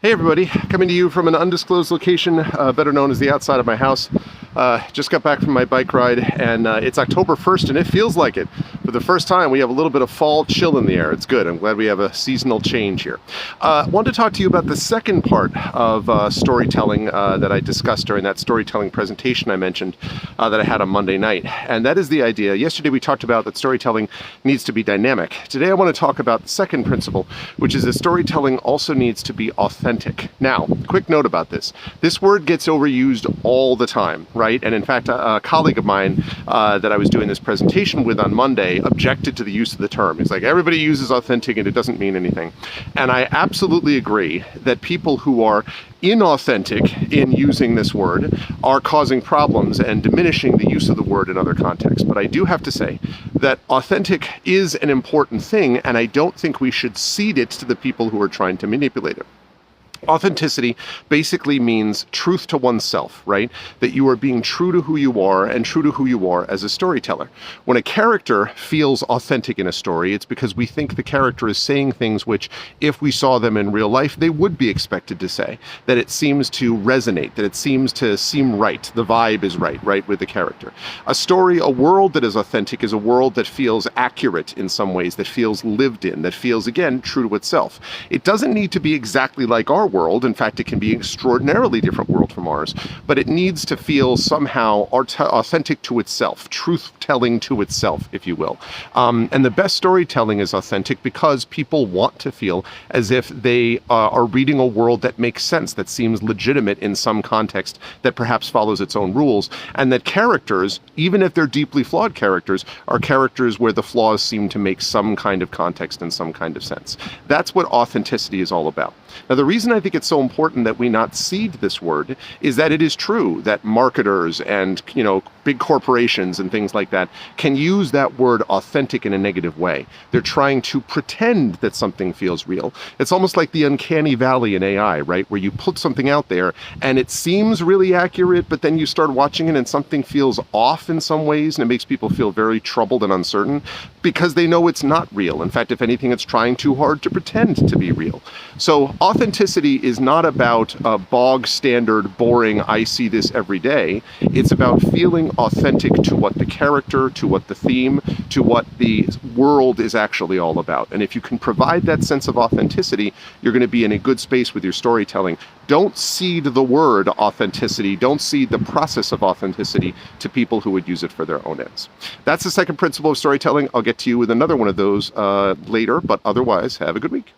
Hey everybody, coming to you from an undisclosed location, better known as the outside of my house. Just got back from my bike ride, and it's October 1st and it feels like it. For the first time we have a little bit of fall chill in the air. It's good. I'm glad we have a seasonal change here. I wanted to talk to you about the second part of storytelling that I discussed during that storytelling presentation I mentioned that I had on Monday night. And that is the idea. Yesterday we talked about that storytelling needs to be dynamic. Today I want to talk about the second principle, which is that storytelling also needs to be authentic. Now, quick note about this. This word gets overused all the time, right? And in fact, a colleague of mine that I was doing this presentation with on Monday objected to the use of the term. He's like, everybody uses authentic and it doesn't mean anything. And I absolutely agree that people who are inauthentic in using this word are causing problems and diminishing the use of the word in other contexts. But I do have to say that authentic is an important thing, and I don't think we should cede it to the people who are trying to manipulate it. Authenticity basically means truth to oneself, right? That you are being true to who you are and true to who you are as a storyteller. When a character feels authentic in a story, it's because we think the character is saying things which, if we saw them in real life, they would be expected to say. That it seems to resonate, that it seems to seem right. The vibe is right with the character. A story, a world that is authentic is a world that feels accurate in some ways, that feels lived in, that feels, again, true to itself. It doesn't need to be exactly like our world. In fact, it can be an extraordinarily different world from ours, but it needs to feel somehow authentic to itself, truth-telling to itself, if you will. And the best storytelling is authentic because people want to feel as if they are reading a world that makes sense, that seems legitimate in some context, that perhaps follows its own rules, and that characters, even if they're deeply flawed characters, are characters where the flaws seem to make some kind of context and some kind of sense. That's what authenticity is all about. Now, the reason I think it's so important that we not cede this word is that it is true that marketers and, big corporations and things like that can use that word authentic in a negative way. They're trying to pretend that something feels real. It's almost like the uncanny valley in AI, right? Where you put something out there and it seems really accurate, but then you start watching it and something feels off in some ways, and it makes people feel very troubled and uncertain because they know it's not real. In fact, if anything, it's trying too hard to pretend to be real. So authenticity is not about a bog standard, boring, I see this every day. It's about feeling authentic to what the character, to what the theme, to what the world is actually all about. And if you can provide that sense of authenticity, you're going to be in a good space with your storytelling. Don't cede the word authenticity. Don't cede the process of authenticity to people who would use it for their own ends. That's the second principle of storytelling. I'll get to you with another one of those later, but otherwise, have a good week.